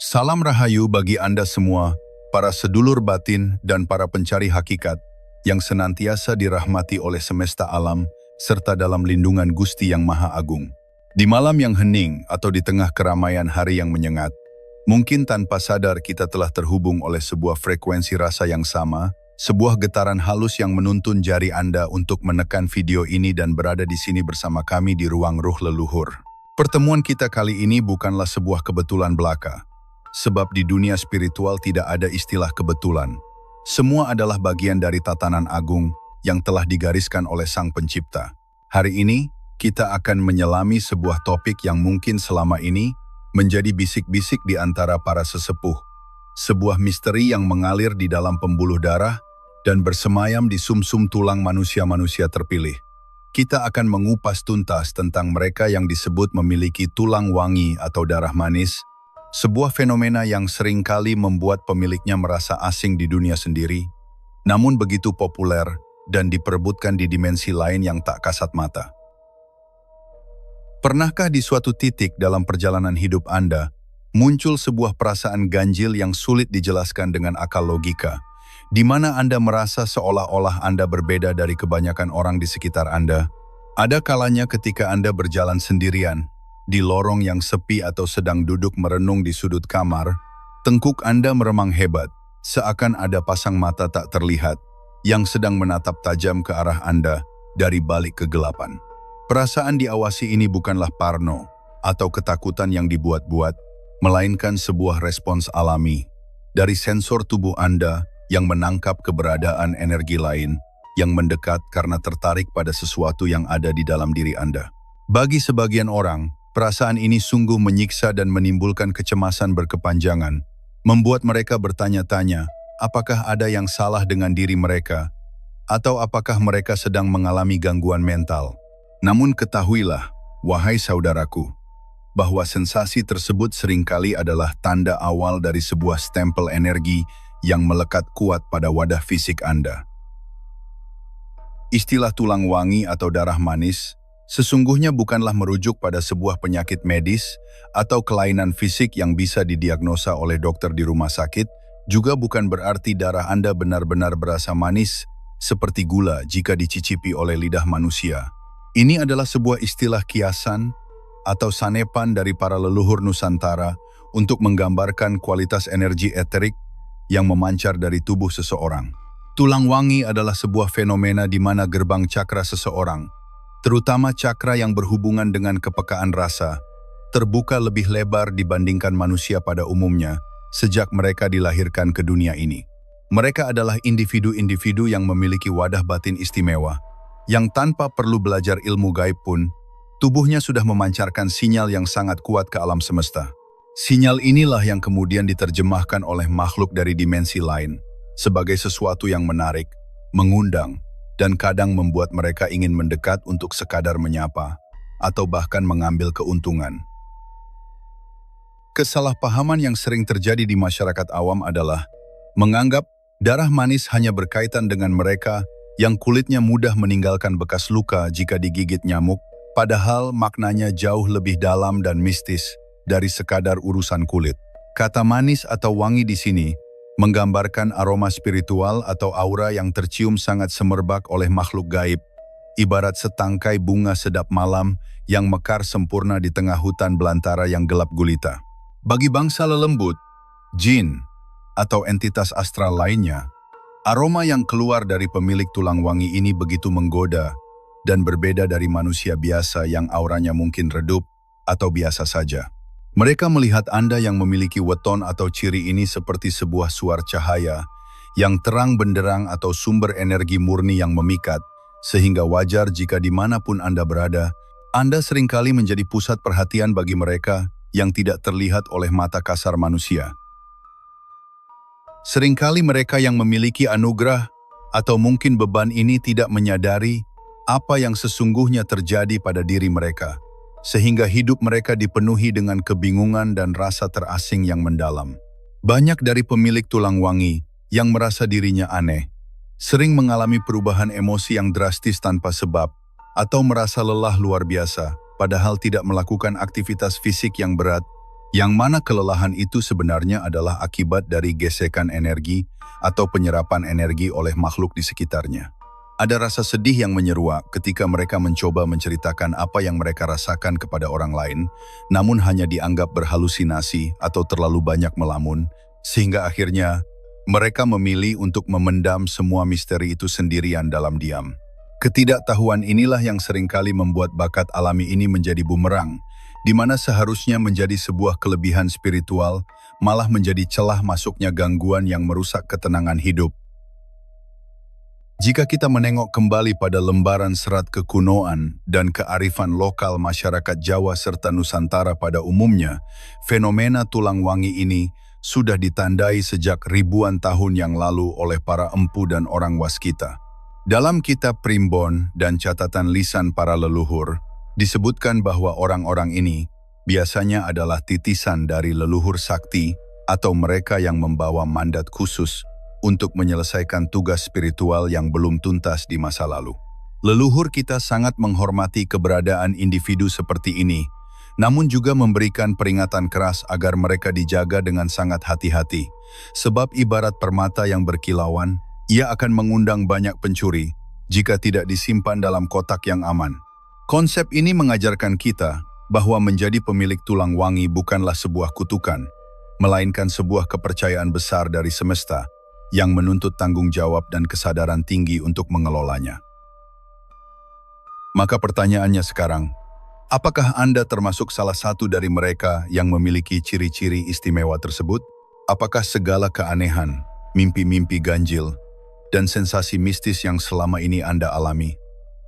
Salam rahayu bagi Anda semua, para sedulur batin dan para pencari hakikat yang senantiasa dirahmati oleh semesta alam serta dalam lindungan Gusti yang Maha Agung. Di malam yang hening atau di tengah keramaian hari yang menyengat, mungkin tanpa sadar kita telah terhubung oleh sebuah frekuensi rasa yang sama, sebuah getaran halus yang menuntun jari Anda untuk menekan video ini dan berada di sini bersama kami di ruang ruh leluhur. Pertemuan kita kali ini bukanlah sebuah kebetulan belaka. Sebab di dunia spiritual tidak ada istilah kebetulan. Semua adalah bagian dari tatanan agung yang telah digariskan oleh Sang Pencipta. Hari ini, kita akan menyelami sebuah topik yang mungkin selama ini menjadi bisik-bisik di antara para sesepuh. Sebuah misteri yang mengalir di dalam pembuluh darah dan bersemayam di sumsum tulang manusia-manusia terpilih. Kita akan mengupas tuntas tentang mereka yang disebut memiliki tulang wangi atau darah manis, sebuah fenomena yang seringkali membuat pemiliknya merasa asing di dunia sendiri, namun begitu populer dan diperebutkan di dimensi lain yang tak kasat mata. Pernahkah di suatu titik dalam perjalanan hidup Anda, muncul sebuah perasaan ganjil yang sulit dijelaskan dengan akal logika, di mana Anda merasa seolah-olah Anda berbeda dari kebanyakan orang di sekitar Anda? Ada kalanya ketika Anda berjalan sendirian, di lorong yang sepi atau sedang duduk merenung di sudut kamar, tengkuk Anda meremang hebat, seakan ada pasang mata tak terlihat yang sedang menatap tajam ke arah Anda dari balik kegelapan. Perasaan diawasi ini bukanlah parno atau ketakutan yang dibuat-buat, melainkan sebuah respons alami dari sensor tubuh Anda yang menangkap keberadaan energi lain yang mendekat karena tertarik pada sesuatu yang ada di dalam diri Anda. Bagi sebagian orang, perasaan ini sungguh menyiksa dan menimbulkan kecemasan berkepanjangan, membuat mereka bertanya-tanya, apakah ada yang salah dengan diri mereka, atau apakah mereka sedang mengalami gangguan mental. Namun ketahuilah, wahai saudaraku, bahwa sensasi tersebut seringkali adalah tanda awal dari sebuah stempel energi yang melekat kuat pada wadah fisik Anda. Istilah tulang wangi atau darah manis sesungguhnya bukanlah merujuk pada sebuah penyakit medis atau kelainan fisik yang bisa didiagnosa oleh dokter di rumah sakit, juga bukan berarti darah Anda benar-benar berasa manis seperti gula jika dicicipi oleh lidah manusia. Ini adalah sebuah istilah kiasan atau sanepan dari para leluhur Nusantara untuk menggambarkan kualitas energi eterik yang memancar dari tubuh seseorang. Tulang wangi adalah sebuah fenomena di mana gerbang cakra seseorang, terutama cakra yang berhubungan dengan kepekaan rasa, terbuka lebih lebar dibandingkan manusia pada umumnya sejak mereka dilahirkan ke dunia ini. Mereka adalah individu-individu yang memiliki wadah batin istimewa, yang tanpa perlu belajar ilmu gaib pun, tubuhnya sudah memancarkan sinyal yang sangat kuat ke alam semesta. Sinyal inilah yang kemudian diterjemahkan oleh makhluk dari dimensi lain sebagai sesuatu yang menarik, mengundang, dan kadang membuat mereka ingin mendekat untuk sekadar menyapa, atau bahkan mengambil keuntungan. Kesalahpahaman yang sering terjadi di masyarakat awam adalah menganggap darah manis hanya berkaitan dengan mereka yang kulitnya mudah meninggalkan bekas luka jika digigit nyamuk, padahal maknanya jauh lebih dalam dan mistis dari sekadar urusan kulit. Kata manis atau wangi di sini menggambarkan aroma spiritual atau aura yang tercium sangat semerbak oleh makhluk gaib, ibarat setangkai bunga sedap malam yang mekar sempurna di tengah hutan belantara yang gelap gulita. Bagi bangsa lelembut, jin, atau entitas astral lainnya, aroma yang keluar dari pemilik tulang wangi ini begitu menggoda dan berbeda dari manusia biasa yang auranya mungkin redup atau biasa saja. Mereka melihat Anda yang memiliki weton atau ciri ini seperti sebuah suar cahaya yang terang benderang atau sumber energi murni yang memikat, sehingga wajar jika dimanapun Anda berada, Anda seringkali menjadi pusat perhatian bagi mereka yang tidak terlihat oleh mata kasar manusia. Seringkali mereka yang memiliki anugerah atau mungkin beban ini tidak menyadari apa yang sesungguhnya terjadi pada diri mereka, sehingga hidup mereka dipenuhi dengan kebingungan dan rasa terasing yang mendalam. Banyak dari pemilik tulang wangi yang merasa dirinya aneh, sering mengalami perubahan emosi yang drastis tanpa sebab, atau merasa lelah luar biasa, padahal tidak melakukan aktivitas fisik yang berat, Yang mana kelelahan itu sebenarnya adalah akibat dari gesekan energi atau penyerapan energi oleh makhluk di sekitarnya. Ada rasa sedih yang menyeruak ketika mereka mencoba menceritakan apa yang mereka rasakan kepada orang lain, namun hanya dianggap berhalusinasi atau terlalu banyak melamun, sehingga akhirnya mereka memilih untuk memendam semua misteri itu sendirian dalam diam. Ketidaktahuan inilah yang seringkali membuat bakat alami ini menjadi bumerang, di mana seharusnya menjadi sebuah kelebihan spiritual, malah menjadi celah masuknya gangguan yang merusak ketenangan hidup. Jika kita menengok kembali pada lembaran serat kekunoan dan kearifan lokal masyarakat Jawa serta Nusantara pada umumnya, fenomena tulang wangi ini sudah ditandai sejak ribuan tahun yang lalu oleh para empu dan orang waskita. Dalam kitab Primbon dan catatan lisan para leluhur, disebutkan bahwa orang-orang ini biasanya adalah titisan dari leluhur sakti atau mereka yang membawa mandat khusus untuk menyelesaikan tugas spiritual yang belum tuntas di masa lalu. Leluhur kita sangat menghormati keberadaan individu seperti ini, namun juga memberikan peringatan keras agar mereka dijaga dengan sangat hati-hati. Sebab ibarat permata yang berkilauan, ia akan mengundang banyak pencuri jika tidak disimpan dalam kotak yang aman. Konsep ini mengajarkan kita bahwa menjadi pemilik tulang wangi bukanlah sebuah kutukan, melainkan sebuah kepercayaan besar dari semesta yang menuntut tanggung jawab dan kesadaran tinggi untuk mengelolanya. Maka pertanyaannya sekarang, apakah Anda termasuk salah satu dari mereka yang memiliki ciri-ciri istimewa tersebut? Apakah segala keanehan, mimpi-mimpi ganjil, dan sensasi mistis yang selama ini Anda alami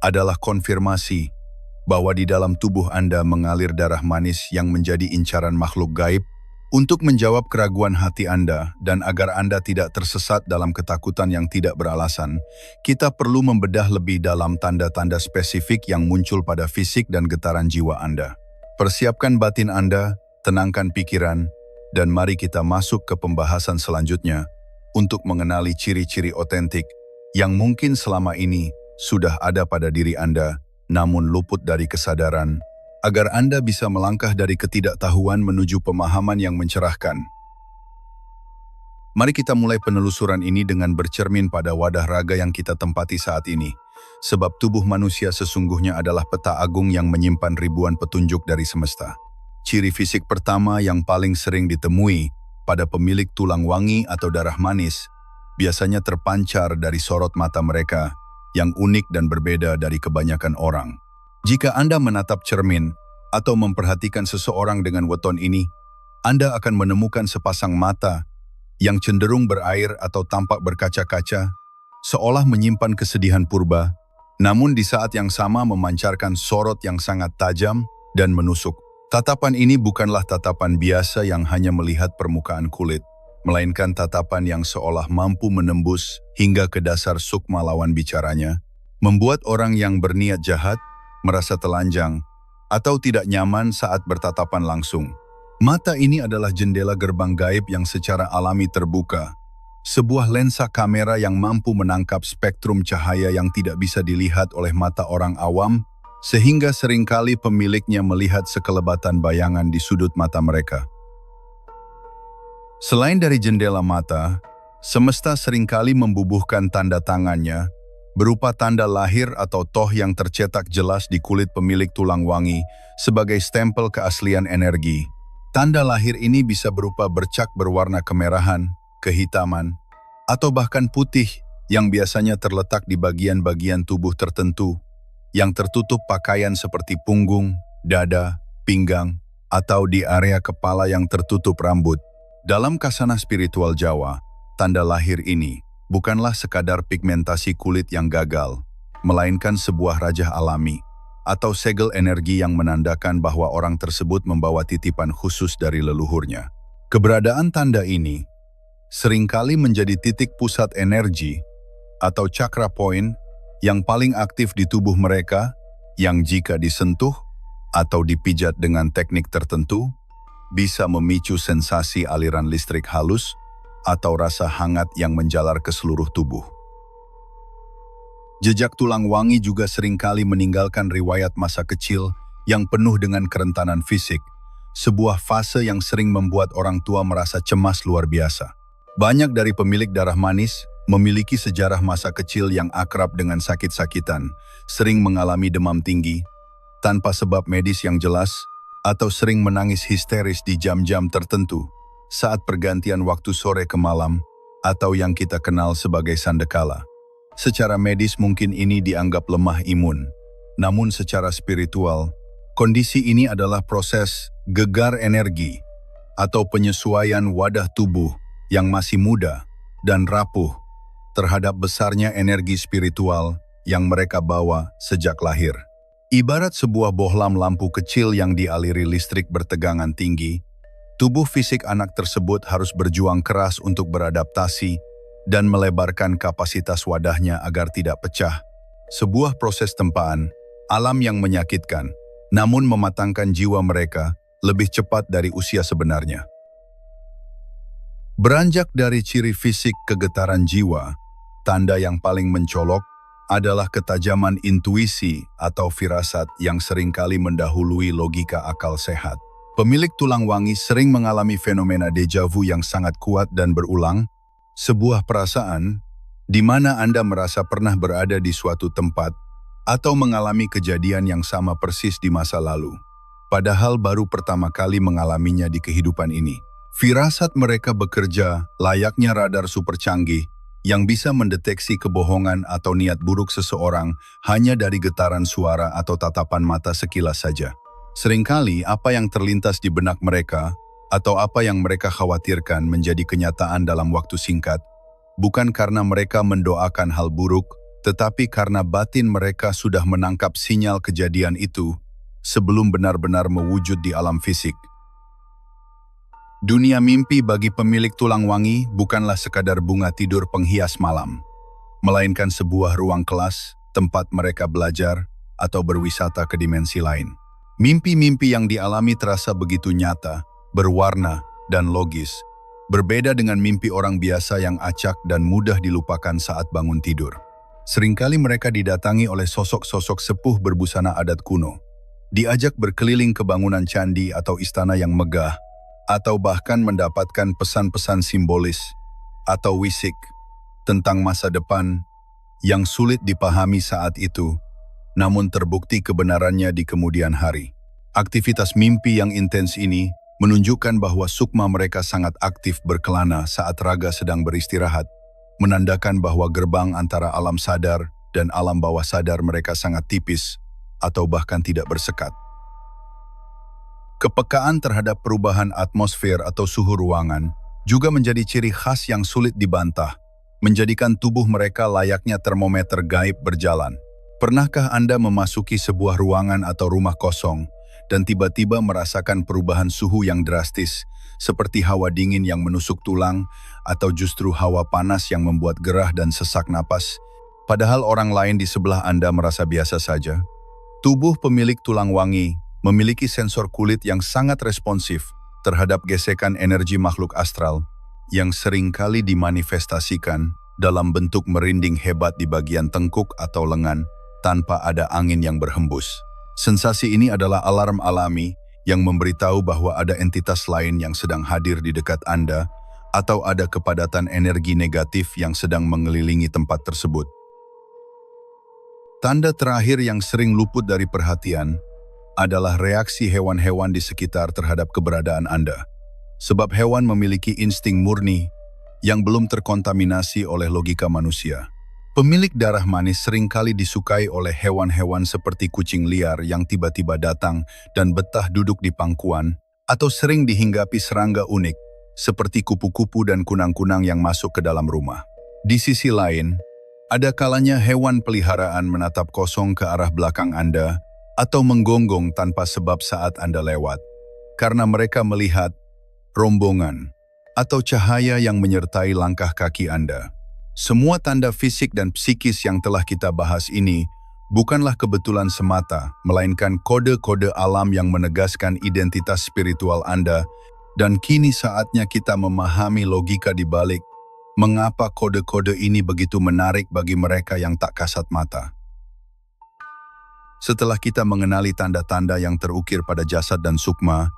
adalah konfirmasi bahwa di dalam tubuh Anda mengalir darah manis yang menjadi incaran makhluk gaib? Untuk menjawab keraguan hati Anda dan agar Anda tidak tersesat dalam ketakutan yang tidak beralasan, kita perlu membedah lebih dalam tanda-tanda spesifik yang muncul pada fisik dan getaran jiwa Anda. Persiapkan batin Anda, tenangkan pikiran, dan mari kita masuk ke pembahasan selanjutnya untuk mengenali ciri-ciri otentik yang mungkin selama ini sudah ada pada diri Anda, namun luput dari kesadaran, agar Anda bisa melangkah dari ketidaktahuan menuju pemahaman yang mencerahkan. Mari kita mulai penelusuran ini dengan bercermin pada wadah raga yang kita tempati saat ini, sebab tubuh manusia sesungguhnya adalah peta agung yang menyimpan ribuan petunjuk dari semesta. Ciri fisik pertama yang paling sering ditemui pada pemilik tulang wangi atau darah manis, biasanya terpancar dari sorot mata mereka yang unik dan berbeda dari kebanyakan orang. Jika Anda menatap cermin atau memperhatikan seseorang dengan weton ini, Anda akan menemukan sepasang mata yang cenderung berair atau tampak berkaca-kaca, seolah menyimpan kesedihan purba, namun di saat yang sama memancarkan sorot yang sangat tajam dan menusuk. Tatapan ini bukanlah tatapan biasa yang hanya melihat permukaan kulit, melainkan tatapan yang seolah mampu menembus hingga ke dasar sukma lawan bicaranya, membuat orang yang berniat jahat merasa telanjang, atau tidak nyaman saat bertatapan langsung. Mata ini adalah jendela gerbang gaib yang secara alami terbuka, sebuah lensa kamera yang mampu menangkap spektrum cahaya yang tidak bisa dilihat oleh mata orang awam, sehingga seringkali pemiliknya melihat sekelebatan bayangan di sudut mata mereka. Selain dari jendela mata, semesta seringkali membubuhkan tanda tangannya, berupa tanda lahir atau toh yang tercetak jelas di kulit pemilik tulang wangi sebagai stempel keaslian energi. Tanda lahir ini bisa berupa bercak berwarna kemerahan, kehitaman, atau bahkan putih yang biasanya terletak di bagian-bagian tubuh tertentu yang tertutup pakaian seperti punggung, dada, pinggang, atau di area kepala yang tertutup rambut. Dalam kasana spiritual Jawa, tanda lahir ini bukanlah sekadar pigmentasi kulit yang gagal, melainkan sebuah rajah alami atau segel energi yang menandakan bahwa orang tersebut membawa titipan khusus dari leluhurnya. Keberadaan tanda ini seringkali menjadi titik pusat energi atau chakra point yang paling aktif di tubuh mereka, yang jika disentuh atau dipijat dengan teknik tertentu, bisa memicu sensasi aliran listrik halus atau rasa hangat yang menjalar ke seluruh tubuh. Jejak tulang wangi juga seringkali meninggalkan riwayat masa kecil yang penuh dengan kerentanan fisik, sebuah fase yang sering membuat orang tua merasa cemas luar biasa. Banyak dari pemilik darah manis memiliki sejarah masa kecil yang akrab dengan sakit-sakitan, sering mengalami demam tinggi, tanpa sebab medis yang jelas, atau sering menangis histeris di jam-jam tertentu, saat pergantian waktu sore ke malam, atau yang kita kenal sebagai sandekala. Secara medis mungkin ini dianggap lemah imun, namun secara spiritual, kondisi ini adalah proses gegar energi atau penyesuaian wadah tubuh yang masih muda dan rapuh terhadap besarnya energi spiritual yang mereka bawa sejak lahir. Ibarat sebuah bohlam lampu kecil yang dialiri listrik bertegangan tinggi, tubuh fisik anak tersebut harus berjuang keras untuk beradaptasi dan melebarkan kapasitas wadahnya agar tidak pecah. Sebuah proses tempaan, alam yang menyakitkan, namun mematangkan jiwa mereka lebih cepat dari usia sebenarnya. Beranjak dari ciri fisik ke getaran jiwa, tanda yang paling mencolok adalah ketajaman intuisi atau firasat yang seringkali mendahului logika akal sehat. Pemilik tulang wangi sering mengalami fenomena deja vu yang sangat kuat dan berulang, sebuah perasaan di mana Anda merasa pernah berada di suatu tempat atau mengalami kejadian yang sama persis di masa lalu, padahal baru pertama kali mengalaminya di kehidupan ini. Firasat mereka bekerja layaknya radar super canggih yang bisa mendeteksi kebohongan atau niat buruk seseorang hanya dari getaran suara atau tatapan mata sekilas saja. Seringkali apa yang terlintas di benak mereka atau apa yang mereka khawatirkan menjadi kenyataan dalam waktu singkat, bukan karena mereka mendoakan hal buruk, tetapi karena batin mereka sudah menangkap sinyal kejadian itu sebelum benar-benar mewujud di alam fisik. Dunia mimpi bagi pemilik tulang wangi bukanlah sekadar bunga tidur penghias malam, melainkan sebuah ruang kelas, tempat mereka belajar atau berwisata ke dimensi lain. Mimpi-mimpi yang dialami terasa begitu nyata, berwarna, dan logis, berbeda dengan mimpi orang biasa yang acak dan mudah dilupakan saat bangun tidur. Seringkali mereka didatangi oleh sosok-sosok sepuh berbusana adat kuno, diajak berkeliling ke bangunan candi atau istana yang megah, atau bahkan mendapatkan pesan-pesan simbolis atau wisik tentang masa depan yang sulit dipahami saat itu, namun terbukti kebenarannya di kemudian hari. Aktivitas mimpi yang intens ini menunjukkan bahwa sukma mereka sangat aktif berkelana saat raga sedang beristirahat, menandakan bahwa gerbang antara alam sadar dan alam bawah sadar mereka sangat tipis atau bahkan tidak bersekat. Kepekaan terhadap perubahan atmosfer atau suhu ruangan juga menjadi ciri khas yang sulit dibantah, menjadikan tubuh mereka layaknya termometer gaib berjalan. Pernahkah Anda memasuki sebuah ruangan atau rumah kosong dan tiba-tiba merasakan perubahan suhu yang drastis, seperti hawa dingin yang menusuk tulang atau justru hawa panas yang membuat gerah dan sesak napas, padahal orang lain di sebelah Anda merasa biasa saja? Tubuh pemilik tulang wangi memiliki sensor kulit yang sangat responsif terhadap gesekan energi makhluk astral yang seringkali dimanifestasikan dalam bentuk merinding hebat di bagian tengkuk atau lengan tanpa ada angin yang berhembus. Sensasi ini adalah alarm alami yang memberitahu bahwa ada entitas lain yang sedang hadir di dekat Anda atau ada kepadatan energi negatif yang sedang mengelilingi tempat tersebut. Tanda terakhir yang sering luput dari perhatian adalah reaksi hewan-hewan di sekitar terhadap keberadaan Anda. Sebab hewan memiliki insting murni yang belum terkontaminasi oleh logika manusia. Pemilik darah manis seringkali disukai oleh hewan-hewan seperti kucing liar yang tiba-tiba datang dan betah duduk di pangkuan, atau sering dihinggapi serangga unik seperti kupu-kupu dan kunang-kunang yang masuk ke dalam rumah. Di sisi lain, ada kalanya hewan peliharaan menatap kosong ke arah belakang Anda atau menggonggong tanpa sebab saat Anda lewat, karena mereka melihat rombongan atau cahaya yang menyertai langkah kaki Anda. Semua tanda fisik dan psikis yang telah kita bahas ini bukanlah kebetulan semata, melainkan kode-kode alam yang menegaskan identitas spiritual Anda, dan kini saatnya kita memahami logika di balik mengapa kode-kode ini begitu menarik bagi mereka yang tak kasat mata. Setelah kita mengenali tanda-tanda yang terukir pada jasad dan sukma,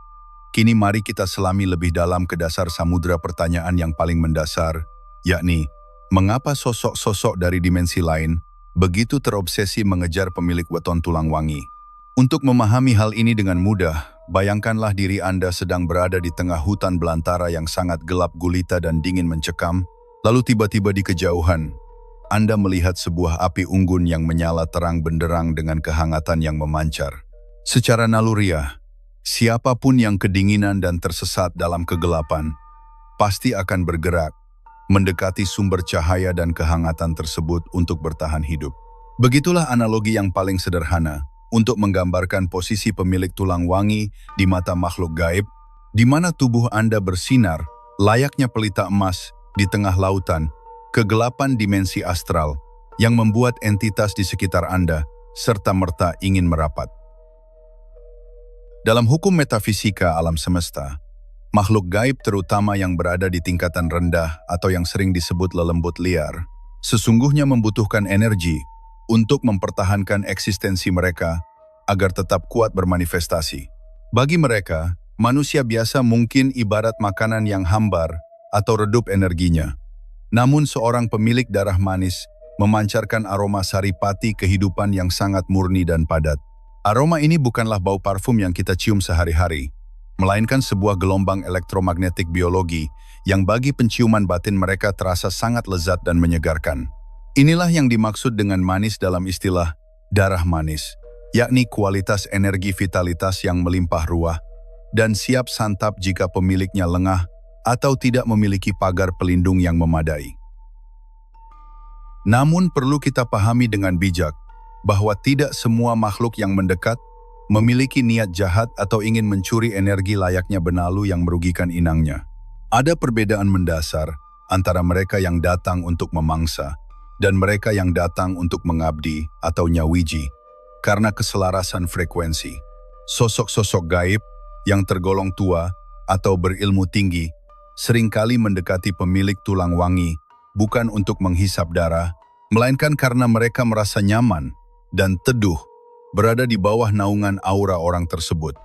Kini mari kita selami lebih dalam ke dasar samudera pertanyaan yang paling mendasar, yakni, mengapa sosok-sosok dari dimensi lain begitu terobsesi mengejar pemilik weton tulang wangi? Untuk memahami hal ini dengan mudah, bayangkanlah diri Anda sedang berada di tengah hutan belantara yang sangat gelap gulita dan dingin mencekam, lalu tiba-tiba di kejauhan, Anda melihat sebuah api unggun yang menyala terang benderang dengan kehangatan yang memancar. Secara naluriah, siapapun yang kedinginan dan tersesat dalam kegelapan, pasti akan bergerak, mendekati sumber cahaya dan kehangatan tersebut untuk bertahan hidup. Begitulah analogi yang paling sederhana untuk menggambarkan posisi pemilik tulang wangi di mata makhluk gaib, di mana tubuh Anda bersinar layaknya pelita emas di tengah lautan, kegelapan dimensi astral yang membuat entitas di sekitar Anda serta-merta ingin merapat. Dalam hukum metafisika alam semesta, makhluk gaib terutama yang berada di tingkatan rendah atau yang sering disebut lelembut liar, sesungguhnya membutuhkan energi untuk mempertahankan eksistensi mereka agar tetap kuat bermanifestasi. Bagi mereka, manusia biasa mungkin ibarat makanan yang hambar atau redup energinya. Namun seorang pemilik darah manis memancarkan aroma saripati kehidupan yang sangat murni dan padat. Aroma ini bukanlah bau parfum yang kita cium sehari-hari, melainkan sebuah gelombang elektromagnetik biologi yang bagi penciuman batin mereka terasa sangat lezat dan menyegarkan. Inilah yang dimaksud dengan manis dalam istilah darah manis, yakni kualitas energi vitalitas yang melimpah ruah dan siap santap jika pemiliknya lengah atau tidak memiliki pagar pelindung yang memadai. Namun perlu kita pahami dengan bijak bahwa tidak semua makhluk yang mendekat memiliki niat jahat atau ingin mencuri energi layaknya benalu yang merugikan inangnya. Ada perbedaan mendasar antara mereka yang datang untuk memangsa dan mereka yang datang untuk mengabdi atau nyawiji karena keselarasan frekuensi. Sosok-sosok gaib yang tergolong tua atau berilmu tinggi seringkali mendekati pemilik tulang wangi bukan untuk menghisap darah, melainkan karena mereka merasa nyaman dan teduh berada di bawah naungan aura orang tersebut.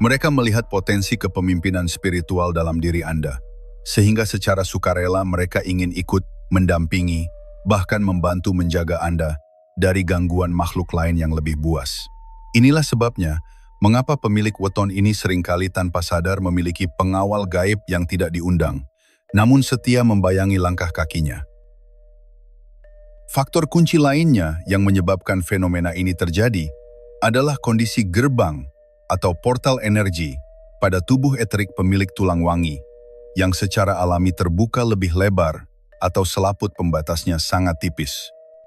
Mereka melihat potensi kepemimpinan spiritual dalam diri Anda, sehingga secara sukarela mereka ingin ikut, mendampingi, bahkan membantu menjaga Anda dari gangguan makhluk lain yang lebih buas. Inilah sebabnya mengapa pemilik weton ini seringkali tanpa sadar memiliki pengawal gaib yang tidak diundang, namun setia membayangi langkah kakinya. Faktor kunci lainnya yang menyebabkan fenomena ini terjadi adalah kondisi gerbang atau portal energi pada tubuh eterik pemilik tulang wangi yang secara alami terbuka lebih lebar atau selaput pembatasnya sangat tipis.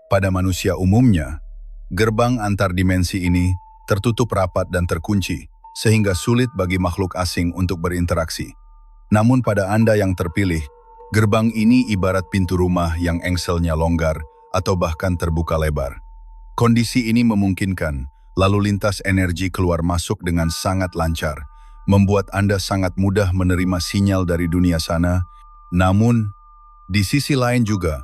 Pada manusia umumnya, gerbang antar dimensi ini tertutup rapat dan terkunci sehingga sulit bagi makhluk asing untuk berinteraksi. Namun pada Anda yang terpilih, gerbang ini ibarat pintu rumah yang engselnya longgar atau bahkan terbuka lebar. Kondisi ini memungkinkan lalu lintas energi keluar masuk dengan sangat lancar, membuat Anda sangat mudah menerima sinyal dari dunia sana, namun di sisi lain juga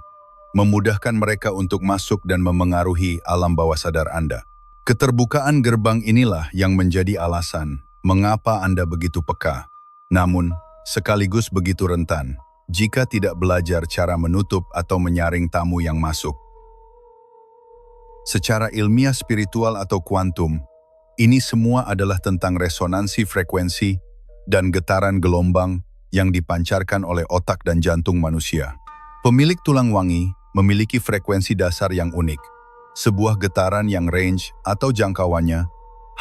memudahkan mereka untuk masuk dan memengaruhi alam bawah sadar Anda. Keterbukaan gerbang inilah yang menjadi alasan mengapa Anda begitu peka, namun sekaligus begitu rentan jika tidak belajar cara menutup atau menyaring tamu yang masuk. Secara ilmiah spiritual atau kuantum, ini semua adalah tentang resonansi frekuensi dan getaran gelombang yang dipancarkan oleh otak dan jantung manusia. Pemilik tulang wangi memiliki frekuensi dasar yang unik, sebuah getaran yang range atau jangkauannya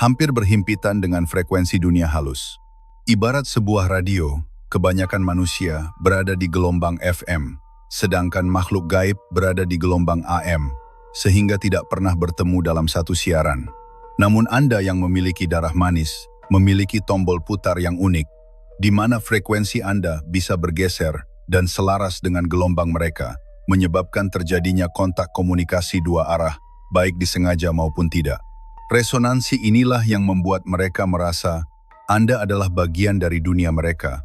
hampir berhimpitan dengan frekuensi dunia halus. Ibarat sebuah radio, kebanyakan manusia berada di gelombang FM, sedangkan makhluk gaib berada di gelombang AM, sehingga tidak pernah bertemu dalam satu siaran. Namun Anda yang memiliki darah manis, memiliki tombol putar yang unik, di mana frekuensi Anda bisa bergeser dan selaras dengan gelombang mereka, menyebabkan terjadinya kontak komunikasi dua arah, baik disengaja maupun tidak. Resonansi inilah yang membuat mereka merasa Anda adalah bagian dari dunia mereka,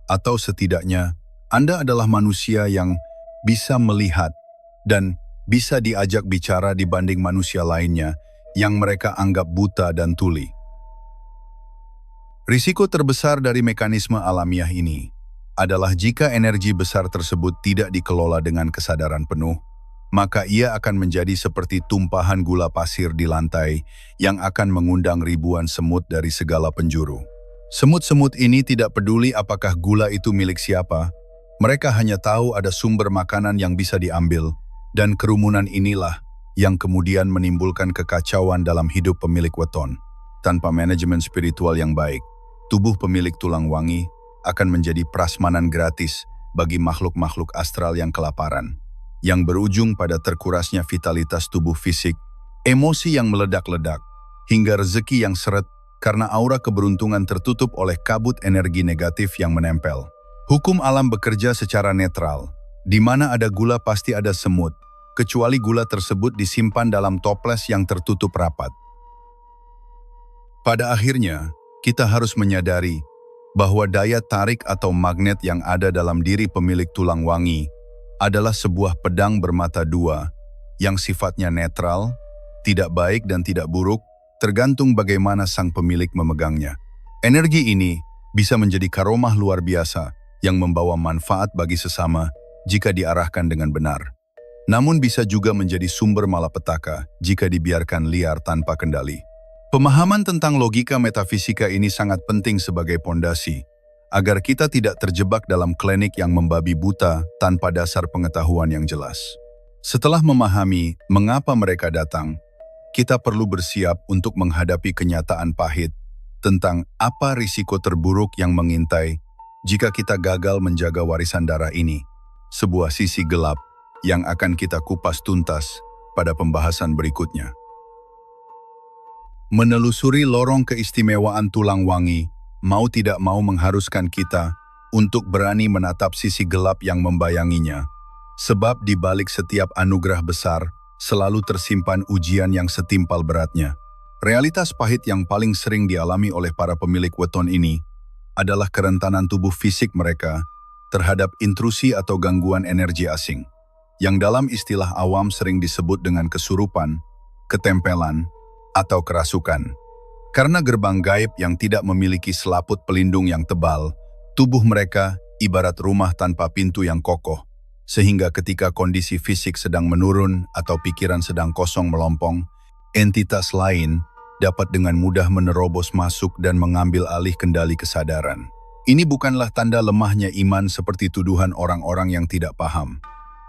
atau setidaknya Anda adalah manusia yang bisa melihat dan bisa diajak bicara dibanding manusia lainnya yang mereka anggap buta dan tuli. Risiko terbesar dari mekanisme alamiah ini adalah jika energi besar tersebut tidak dikelola dengan kesadaran penuh, maka ia akan menjadi seperti tumpahan gula pasir di lantai yang akan mengundang ribuan semut dari segala penjuru. Semut-semut ini tidak peduli apakah gula itu milik siapa, mereka hanya tahu ada sumber makanan yang bisa diambil, dan kerumunan inilah yang kemudian menimbulkan kekacauan dalam hidup pemilik weton. Tanpa manajemen spiritual yang baik, tubuh pemilik tulang wangi akan menjadi prasmanan gratis bagi makhluk-makhluk astral yang kelaparan, yang berujung pada terkurasnya vitalitas tubuh fisik, emosi yang meledak-ledak, hingga rezeki yang seret karena aura keberuntungan tertutup oleh kabut energi negatif yang menempel. Hukum alam bekerja secara netral, di mana ada gula pasti ada semut, kecuali gula tersebut disimpan dalam toples yang tertutup rapat. Pada akhirnya, kita harus menyadari bahwa daya tarik atau magnet yang ada dalam diri pemilik tulang wangi adalah sebuah pedang bermata dua yang sifatnya netral, tidak baik dan tidak buruk, tergantung bagaimana sang pemilik memegangnya. Energi ini bisa menjadi karomah luar biasa yang membawa manfaat bagi sesama jika diarahkan dengan benar. Namun bisa juga menjadi sumber malapetaka jika dibiarkan liar tanpa kendali. Pemahaman tentang logika metafisika ini sangat penting sebagai pondasi, agar kita tidak terjebak dalam klinik yang membabi buta tanpa dasar pengetahuan yang jelas. Setelah memahami mengapa mereka datang, kita perlu bersiap untuk menghadapi kenyataan pahit tentang apa risiko terburuk yang mengintai jika kita gagal menjaga warisan darah ini, sebuah sisi gelap yang akan kita kupas tuntas pada pembahasan berikutnya. Menelusuri lorong keistimewaan tulang wangi mau tidak mau mengharuskan kita untuk berani menatap sisi gelap yang membayanginya, sebab di balik setiap anugerah besar selalu tersimpan ujian yang setimpal beratnya. Realitas pahit yang paling sering dialami oleh para pemilik weton ini adalah kerentanan tubuh fisik mereka terhadap intrusi atau gangguan energi asing, yang dalam istilah awam sering disebut dengan kesurupan, ketempelan, atau kerasukan. Karena gerbang gaib yang tidak memiliki selaput pelindung yang tebal, tubuh mereka ibarat rumah tanpa pintu yang kokoh, sehingga ketika kondisi fisik sedang menurun atau pikiran sedang kosong melompong, entitas lain dapat dengan mudah menerobos masuk dan mengambil alih kendali kesadaran. Ini bukanlah tanda lemahnya iman seperti tuduhan orang-orang yang tidak paham,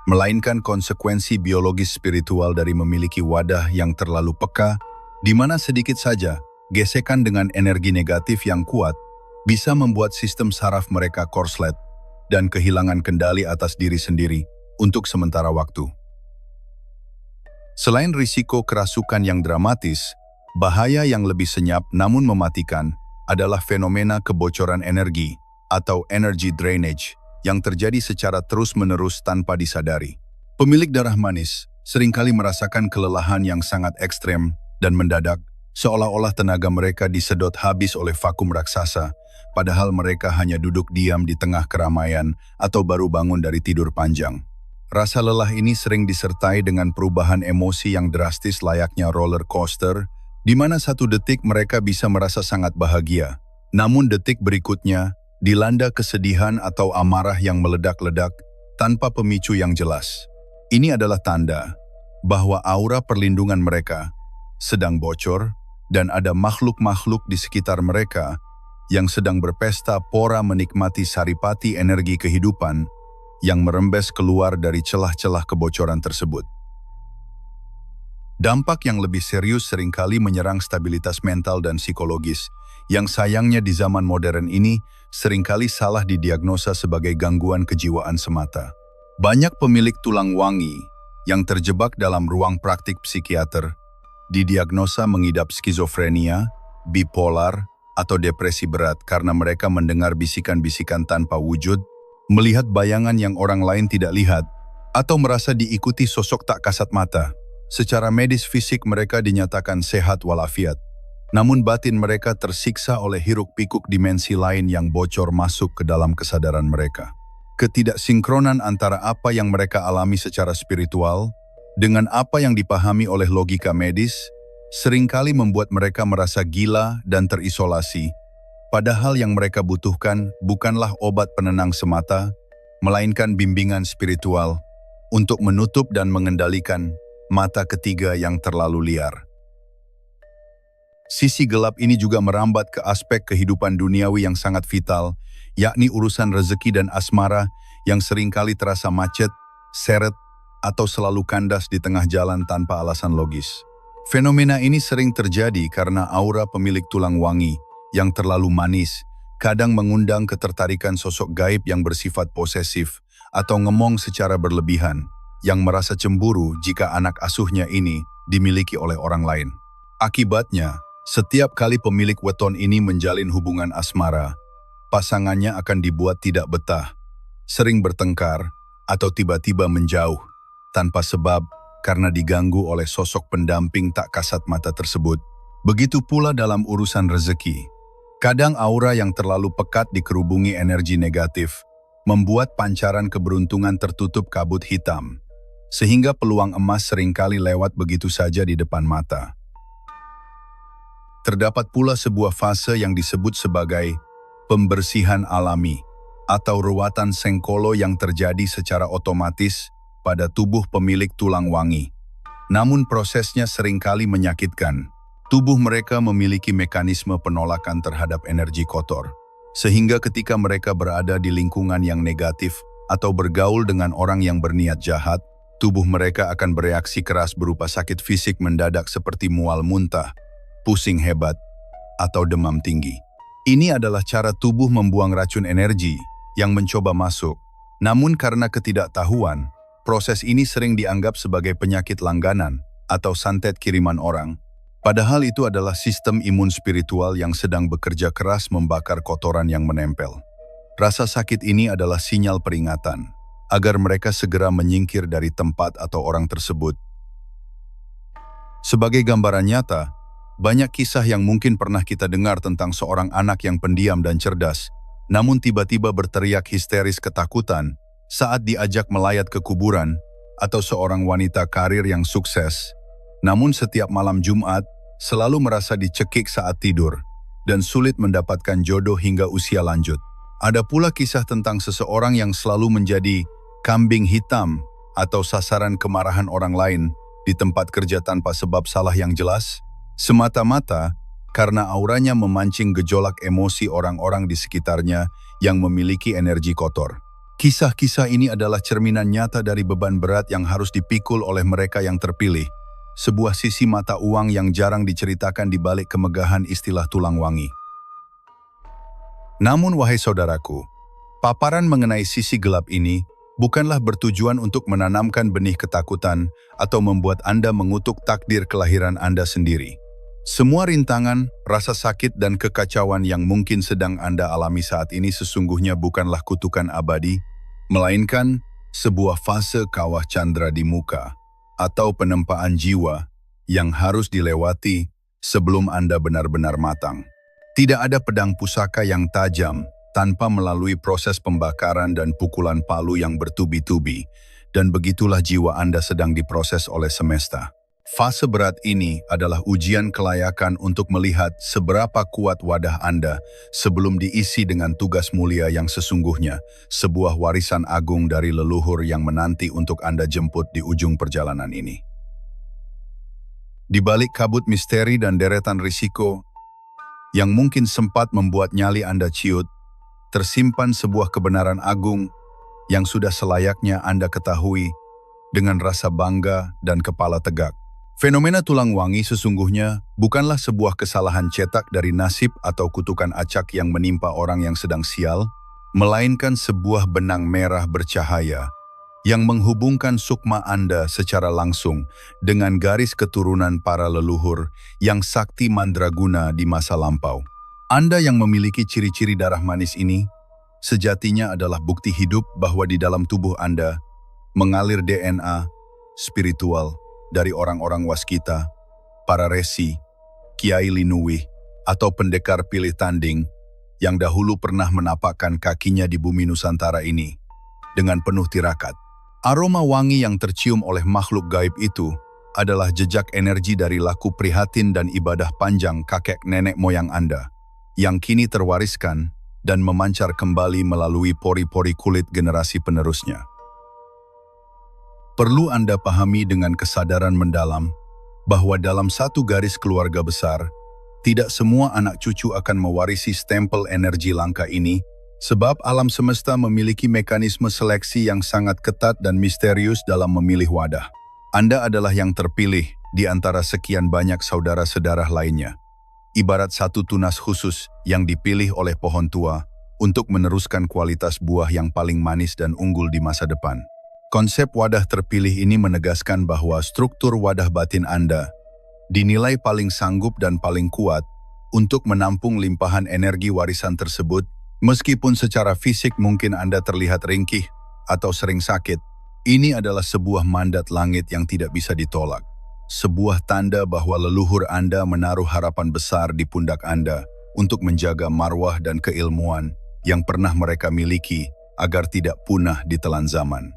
melainkan konsekuensi biologis spiritual dari memiliki wadah yang terlalu peka, di mana sedikit saja gesekan dengan energi negatif yang kuat bisa membuat sistem saraf mereka korslet dan kehilangan kendali atas diri sendiri untuk sementara waktu. Selain risiko kerasukan yang dramatis, bahaya yang lebih senyap namun mematikan adalah fenomena kebocoran energi atau energy drainage yang terjadi secara terus-menerus tanpa disadari. Pemilik darah manis seringkali merasakan kelelahan yang sangat ekstrem dan mendadak, seolah-olah tenaga mereka disedot habis oleh vakum raksasa, padahal mereka hanya duduk diam di tengah keramaian atau baru bangun dari tidur panjang. Rasa lelah ini sering disertai dengan perubahan emosi yang drastis layaknya roller coaster, di mana satu detik mereka bisa merasa sangat bahagia, namun detik berikutnya dilanda kesedihan atau amarah yang meledak-ledak tanpa pemicu yang jelas. Ini adalah tanda bahwa aura perlindungan mereka sedang bocor dan ada makhluk-makhluk di sekitar mereka yang sedang berpesta pora menikmati saripati energi kehidupan yang merembes keluar dari celah-celah kebocoran tersebut. Dampak yang lebih serius seringkali menyerang stabilitas mental dan psikologis, yang sayangnya di zaman modern ini seringkali salah didiagnosa sebagai gangguan kejiwaan semata. Banyak pemilik tulang wangi yang terjebak dalam ruang praktik psikiater didiagnosa mengidap skizofrenia, bipolar, atau depresi berat karena mereka mendengar bisikan-bisikan tanpa wujud, melihat bayangan yang orang lain tidak lihat, atau merasa diikuti sosok tak kasat mata. Secara medis fisik mereka dinyatakan sehat walafiat, namun batin mereka tersiksa oleh hiruk-pikuk dimensi lain yang bocor masuk ke dalam kesadaran mereka. Ketidaksinkronan antara apa yang mereka alami secara spiritual dengan apa yang dipahami oleh logika medis seringkali membuat mereka merasa gila dan terisolasi, Padahal yang mereka butuhkan bukanlah obat penenang semata, melainkan bimbingan spiritual untuk menutup dan mengendalikan mata ketiga yang terlalu liar. Sisi gelap ini juga merambat ke aspek kehidupan duniawi yang sangat vital, yakni urusan rezeki dan asmara yang seringkali terasa macet, seret, atau selalu kandas di tengah jalan tanpa alasan logis. Fenomena ini sering terjadi karena aura pemilik tulang wangi yang terlalu manis, kadang mengundang ketertarikan sosok gaib yang bersifat posesif atau ngemong secara berlebihan, yang merasa cemburu jika anak asuhnya ini dimiliki oleh orang lain. Akibatnya, setiap kali pemilik weton ini menjalin hubungan asmara, pasangannya akan dibuat tidak betah, sering bertengkar, atau tiba-tiba menjauh, tanpa sebab karena diganggu oleh sosok pendamping tak kasat mata tersebut. Begitu pula dalam urusan rezeki. Kadang aura yang terlalu pekat dikerubungi energi negatif, membuat pancaran keberuntungan tertutup kabut hitam, sehingga peluang emas seringkali lewat begitu saja di depan mata. Terdapat pula sebuah fase yang disebut sebagai pembersihan alami atau ruatan sengkolo yang terjadi secara otomatis pada tubuh pemilik tulang wangi. Namun prosesnya seringkali menyakitkan. Tubuh mereka memiliki mekanisme penolakan terhadap energi kotor, sehingga ketika mereka berada di lingkungan yang negatif atau bergaul dengan orang yang berniat jahat, tubuh mereka akan bereaksi keras berupa sakit fisik mendadak seperti mual muntah, pusing hebat, atau demam tinggi. Ini adalah cara tubuh membuang racun energi yang mencoba masuk. Namun karena ketidaktahuan, proses ini sering dianggap sebagai penyakit langganan atau santet kiriman orang. Padahal itu adalah sistem imun spiritual yang sedang bekerja keras membakar kotoran yang menempel. Rasa sakit ini adalah sinyal peringatan agar mereka segera menyingkir dari tempat atau orang tersebut. Sebagai gambaran nyata, banyak kisah yang mungkin pernah kita dengar tentang seorang anak yang pendiam dan cerdas, namun tiba-tiba berteriak histeris ketakutan saat diajak melayat ke kuburan, atau seorang wanita karir yang sukses, namun setiap malam Jumat selalu merasa dicekik saat tidur dan sulit mendapatkan jodoh hingga usia lanjut. Ada pula kisah tentang seseorang yang selalu menjadi kambing hitam atau sasaran kemarahan orang lain di tempat kerja tanpa sebab salah yang jelas, semata-mata karena auranya memancing gejolak emosi orang-orang di sekitarnya yang memiliki energi kotor. Kisah-kisah ini adalah cerminan nyata dari beban berat yang harus dipikul oleh mereka yang terpilih, sebuah sisi mata uang yang jarang diceritakan di balik kemegahan istilah tulang wangi. Namun wahai saudaraku, paparan mengenai sisi gelap ini bukanlah bertujuan untuk menanamkan benih ketakutan atau membuat Anda mengutuk takdir kelahiran Anda sendiri. Semua rintangan, rasa sakit dan kekacauan yang mungkin sedang Anda alami saat ini sesungguhnya bukanlah kutukan abadi, melainkan sebuah fase kawah candra di muka atau penempaan jiwa yang harus dilewati sebelum Anda benar-benar matang. Tidak ada pedang pusaka yang tajam tanpa melalui proses pembakaran dan pukulan palu yang bertubi-tubi, dan begitulah jiwa Anda sedang diproses oleh semesta. Fase berat ini adalah ujian kelayakan untuk melihat seberapa kuat wadah Anda sebelum diisi dengan tugas mulia yang sesungguhnya, sebuah warisan agung dari leluhur yang menanti untuk Anda jemput di ujung perjalanan ini. Di balik kabut misteri dan deretan risiko yang mungkin sempat membuat nyali Anda ciut, tersimpan sebuah kebenaran agung yang sudah selayaknya Anda ketahui dengan rasa bangga dan kepala tegak. Fenomena tulang wangi sesungguhnya bukanlah sebuah kesalahan cetak dari nasib atau kutukan acak yang menimpa orang yang sedang sial, melainkan sebuah benang merah bercahaya yang menghubungkan sukma Anda secara langsung dengan garis keturunan para leluhur yang sakti mandraguna di masa lampau. Anda yang memiliki ciri-ciri darah manis ini, sejatinya adalah bukti hidup bahwa di dalam tubuh Anda mengalir DNA spiritual dari orang-orang waskita, para resi, kiai linuwih, atau pendekar pilih tanding yang dahulu pernah menapakkan kakinya di bumi Nusantara ini dengan penuh tirakat. Aroma wangi yang tercium oleh makhluk gaib itu adalah jejak energi dari laku prihatin dan ibadah panjang kakek nenek moyang Anda. yang kini terwariskan dan memancar kembali melalui pori-pori kulit generasi penerusnya. Perlu Anda pahami dengan kesadaran mendalam bahwa dalam satu garis keluarga besar, tidak semua anak cucu akan mewarisi stempel energi langka ini, sebab alam semesta memiliki mekanisme seleksi yang sangat ketat dan misterius dalam memilih wadah. Anda adalah yang terpilih di antara sekian banyak saudara sedarah lainnya, ibarat satu tunas khusus yang dipilih oleh pohon tua untuk meneruskan kualitas buah yang paling manis dan unggul di masa depan. Konsep wadah terpilih ini menegaskan bahwa struktur wadah batin Anda dinilai paling sanggup dan paling kuat untuk menampung limpahan energi warisan tersebut, meskipun secara fisik mungkin Anda terlihat ringkih atau sering sakit. Ini adalah sebuah mandat langit yang tidak bisa ditolak. Sebuah tanda bahwa leluhur Anda menaruh harapan besar di pundak Anda untuk menjaga marwah dan keilmuan yang pernah mereka miliki agar tidak punah di telan zaman.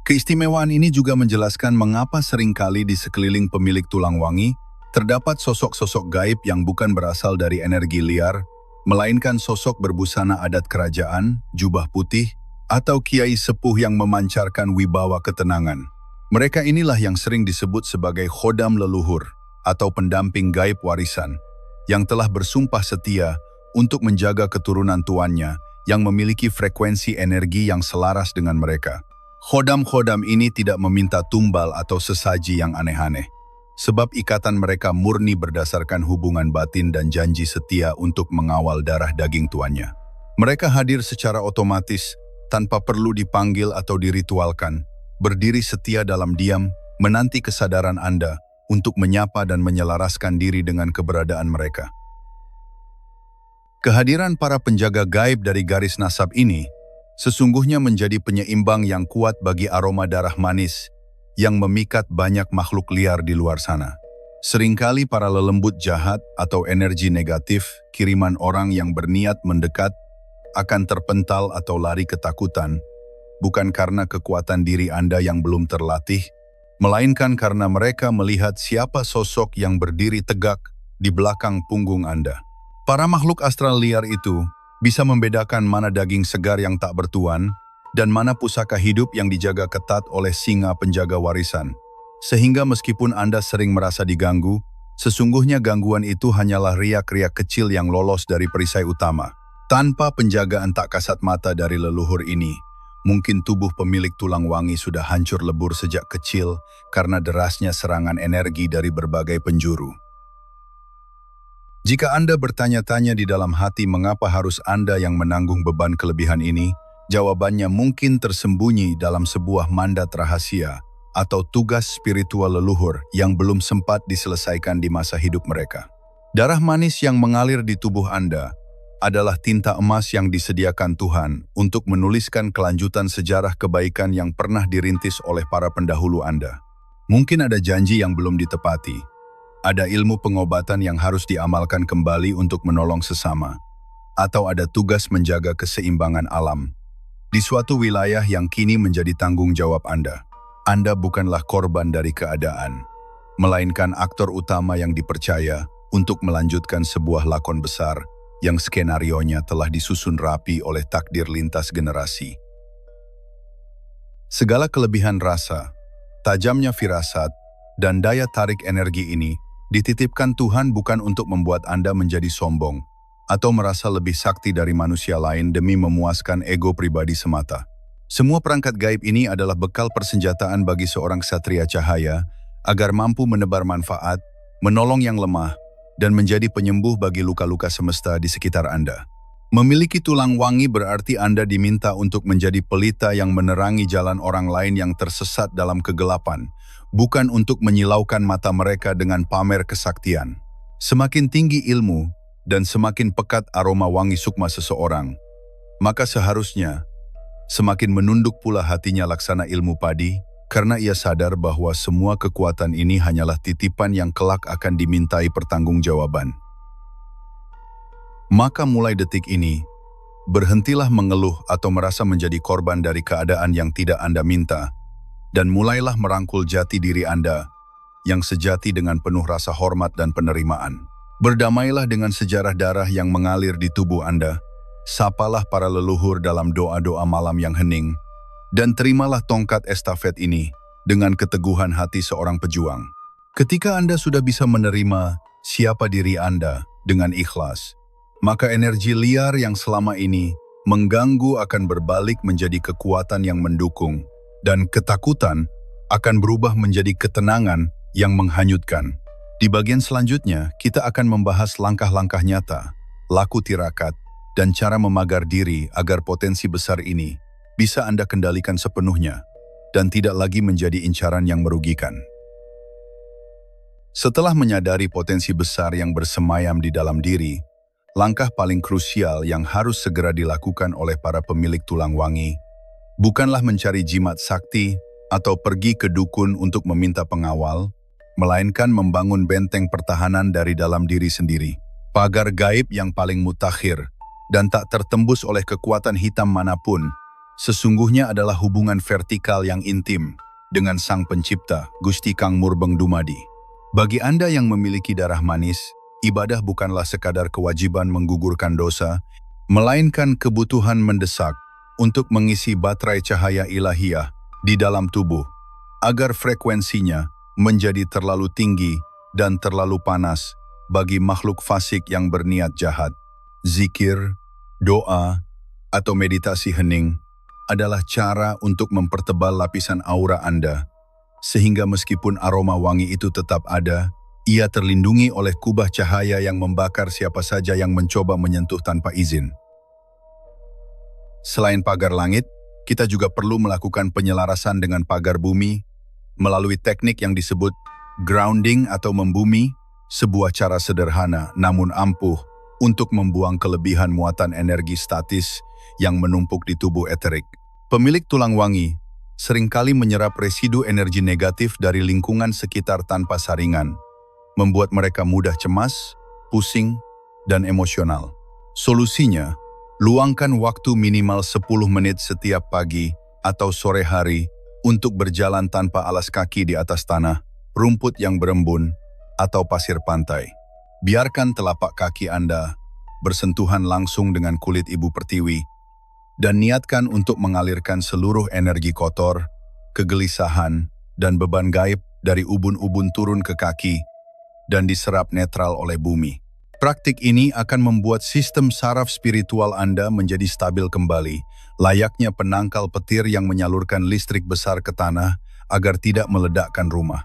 Keistimewaan ini juga menjelaskan mengapa seringkali di sekeliling pemilik tulang wangi terdapat sosok-sosok gaib yang bukan berasal dari energi liar, melainkan sosok berbusana adat kerajaan, jubah putih, atau kiai sepuh yang memancarkan wibawa ketenangan. Mereka inilah yang sering disebut sebagai khodam leluhur atau pendamping gaib warisan yang telah bersumpah setia untuk menjaga keturunan tuannya yang memiliki frekuensi energi yang selaras dengan mereka. Khodam-khodam ini tidak meminta tumbal atau sesaji yang aneh-aneh, sebab ikatan mereka murni berdasarkan hubungan batin dan janji setia untuk mengawal darah daging tuannya. Mereka hadir secara otomatis tanpa perlu dipanggil atau diritualkan, berdiri setia dalam diam, menanti kesadaran Anda untuk menyapa dan menyelaraskan diri dengan keberadaan mereka. Kehadiran para penjaga gaib dari garis nasab ini sesungguhnya menjadi penyeimbang yang kuat bagi aroma darah manis yang memikat banyak makhluk liar di luar sana. Seringkali para lelembut jahat atau energi negatif, kiriman orang yang berniat mendekat, akan terpental atau lari ketakutan, bukan karena kekuatan diri Anda yang belum terlatih, melainkan karena mereka melihat siapa sosok yang berdiri tegak di belakang punggung Anda. Para makhluk astral liar itu bisa membedakan mana daging segar yang tak bertuan dan mana pusaka hidup yang dijaga ketat oleh singa penjaga warisan. Sehingga meskipun Anda sering merasa diganggu, sesungguhnya gangguan itu hanyalah riak-riak kecil yang lolos dari perisai utama. Tanpa penjagaan tak kasat mata dari leluhur ini, mungkin tubuh pemilik tulang wangi sudah hancur lebur sejak kecil karena derasnya serangan energi dari berbagai penjuru. Jika Anda bertanya-tanya di dalam hati mengapa harus Anda yang menanggung beban kelebihan ini, jawabannya mungkin tersembunyi dalam sebuah mandat rahasia atau tugas spiritual leluhur yang belum sempat diselesaikan di masa hidup mereka. Darah manis yang mengalir di tubuh Anda adalah tinta emas yang disediakan Tuhan untuk menuliskan kelanjutan sejarah kebaikan yang pernah dirintis oleh para pendahulu Anda. Mungkin ada janji yang belum ditepati, ada ilmu pengobatan yang harus diamalkan kembali untuk menolong sesama, atau ada tugas menjaga keseimbangan alam di suatu wilayah yang kini menjadi tanggung jawab Anda. Anda bukanlah korban dari keadaan, melainkan aktor utama yang dipercaya untuk melanjutkan sebuah lakon besar yang skenarionya telah disusun rapi oleh takdir lintas generasi. Segala kelebihan rasa, tajamnya firasat, dan daya tarik energi ini dititipkan Tuhan bukan untuk membuat Anda menjadi sombong atau merasa lebih sakti dari manusia lain demi memuaskan ego pribadi semata. Semua perangkat gaib ini adalah bekal persenjataan bagi seorang ksatria cahaya agar mampu menebar manfaat, menolong yang lemah, dan menjadi penyembuh bagi luka-luka semesta di sekitar Anda. Memiliki tulang wangi berarti Anda diminta untuk menjadi pelita yang menerangi jalan orang lain yang tersesat dalam kegelapan, bukan untuk menyilaukan mata mereka dengan pamer kesaktian. Semakin tinggi ilmu dan semakin pekat aroma wangi sukma seseorang, maka seharusnya semakin menunduk pula hatinya laksana ilmu padi, karena ia sadar bahwa semua kekuatan ini hanyalah titipan yang kelak akan dimintai pertanggungjawaban. Maka mulai detik ini, berhentilah mengeluh atau merasa menjadi korban dari keadaan yang tidak Anda minta, dan mulailah merangkul jati diri Anda yang sejati dengan penuh rasa hormat dan penerimaan. Berdamailah dengan sejarah darah yang mengalir di tubuh Anda. Sapalah para leluhur dalam doa-doa malam yang hening. Dan terimalah tongkat estafet ini dengan keteguhan hati seorang pejuang. Ketika Anda sudah bisa menerima siapa diri Anda dengan ikhlas, maka energi liar yang selama ini mengganggu akan berbalik menjadi kekuatan yang mendukung, dan ketakutan akan berubah menjadi ketenangan yang menghanyutkan. Di bagian selanjutnya, kita akan membahas langkah-langkah nyata, laku tirakat, dan cara memagar diri agar potensi besar ini bisa Anda kendalikan sepenuhnya dan tidak lagi menjadi incaran yang merugikan. Setelah menyadari potensi besar yang bersemayam di dalam diri, langkah paling krusial yang harus segera dilakukan oleh para pemilik tulang wangi bukanlah mencari jimat sakti atau pergi ke dukun untuk meminta pengawal, melainkan membangun benteng pertahanan dari dalam diri sendiri. Pagar gaib yang paling mutakhir dan tak tertembus oleh kekuatan hitam manapun, sesungguhnya adalah hubungan vertikal yang intim dengan Sang Pencipta, Gusti Kang Murbeng Dumadi. Bagi Anda yang memiliki darah manis, ibadah bukanlah sekadar kewajiban menggugurkan dosa, melainkan kebutuhan mendesak untuk mengisi baterai cahaya ilahiyah di dalam tubuh, agar frekuensinya menjadi terlalu tinggi dan terlalu panas bagi makhluk fasik yang berniat jahat. Zikir, doa, atau meditasi hening adalah cara untuk mempertebal lapisan aura Anda, sehingga meskipun aroma wangi itu tetap ada, ia terlindungi oleh kubah cahaya yang membakar siapa saja yang mencoba menyentuh tanpa izin. Selain pagar langit, kita juga perlu melakukan penyelarasan dengan pagar bumi melalui teknik yang disebut grounding atau membumi, sebuah cara sederhana namun ampuh untuk membuang kelebihan muatan energi statis yang menumpuk di tubuh eterik. Pemilik tulang wangi seringkali menyerap residu energi negatif dari lingkungan sekitar tanpa saringan, membuat mereka mudah cemas, pusing, dan emosional. Solusinya, luangkan waktu minimal 10 menit setiap pagi atau sore hari untuk berjalan tanpa alas kaki di atas tanah, rumput yang berembun, atau pasir pantai. Biarkan telapak kaki Anda bersentuhan langsung dengan kulit ibu pertiwi, dan niatkan untuk mengalirkan seluruh energi kotor, kegelisahan, dan beban gaib dari ubun-ubun turun ke kaki dan diserap netral oleh bumi. Praktik ini akan membuat sistem saraf spiritual Anda menjadi stabil kembali, layaknya penangkal petir yang menyalurkan listrik besar ke tanah agar tidak meledakkan rumah.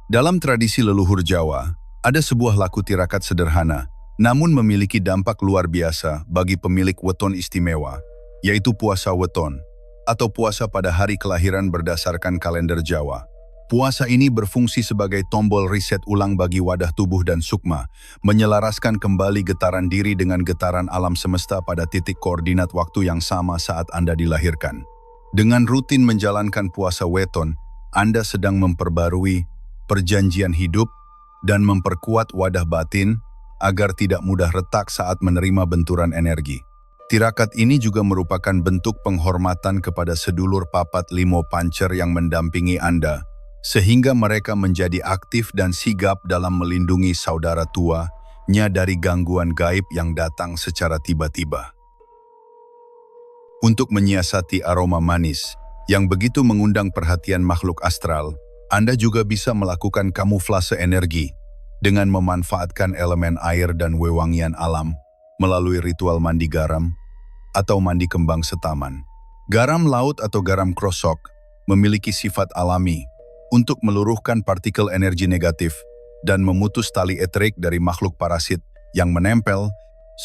Dalam tradisi leluhur Jawa, ada sebuah laku tirakat sederhana, namun memiliki dampak luar biasa bagi pemilik weton istimewa, yaitu puasa weton, atau puasa pada hari kelahiran berdasarkan kalender Jawa. Puasa ini berfungsi sebagai tombol riset ulang bagi wadah tubuh dan sukma, menyelaraskan kembali getaran diri dengan getaran alam semesta pada titik koordinat waktu yang sama saat Anda dilahirkan. Dengan rutin menjalankan puasa weton, Anda sedang memperbarui perjanjian hidup dan memperkuat wadah batin agar tidak mudah retak saat menerima benturan energi. Tirakat ini juga merupakan bentuk penghormatan kepada sedulur papat limo pancer yang mendampingi Anda, sehingga mereka menjadi aktif dan sigap dalam melindungi saudara tuanya dari gangguan gaib yang datang secara tiba-tiba. Untuk menyiasati aroma manis yang begitu mengundang perhatian makhluk astral, Anda juga bisa melakukan kamuflase energi dengan memanfaatkan elemen air dan wewangian alam melalui ritual mandi garam atau mandi kembang setaman. Garam laut atau garam krosok memiliki sifat alami untuk meluruhkan partikel energi negatif dan memutus tali eterik dari makhluk parasit yang menempel,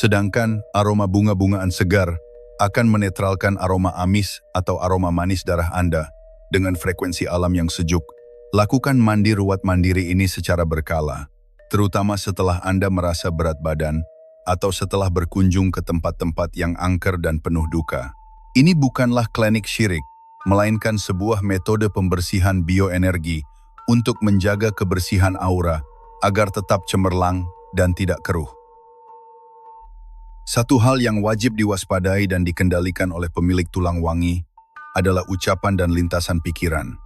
sedangkan aroma bunga-bungaan segar akan menetralkan aroma amis atau aroma manis darah Anda dengan frekuensi alam yang sejuk. Lakukan mandi ruwet mandiri ini secara berkala, terutama setelah Anda merasa berat badan atau setelah berkunjung ke tempat-tempat yang angker dan penuh duka. Ini bukanlah klinik syirik, melainkan sebuah metode pembersihan bioenergi untuk menjaga kebersihan aura agar tetap cemerlang dan tidak keruh. Satu hal yang wajib diwaspadai dan dikendalikan oleh pemilik tulang wangi adalah ucapan dan lintasan pikiran.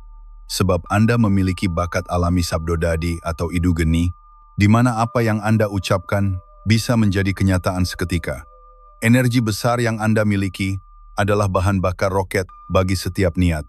Sebab Anda memiliki bakat alami sabdodadi atau idu geni, di mana apa yang Anda ucapkan bisa menjadi kenyataan seketika. Energi besar yang Anda miliki adalah bahan bakar roket bagi setiap niat.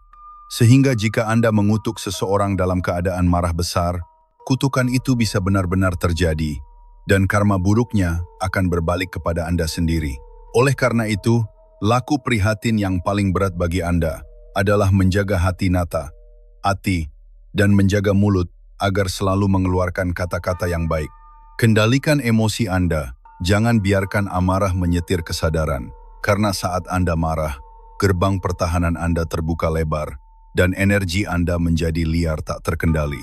Sehingga jika Anda mengutuk seseorang dalam keadaan marah besar, kutukan itu bisa benar-benar terjadi, dan karma buruknya akan berbalik kepada Anda sendiri. Oleh karena itu, laku prihatin yang paling berat bagi Anda adalah menjaga hati nata, hati, dan menjaga mulut agar selalu mengeluarkan kata-kata yang baik. Kendalikan emosi Anda, jangan biarkan amarah menyetir kesadaran, karena saat Anda marah, gerbang pertahanan Anda terbuka lebar, dan energi Anda menjadi liar tak terkendali.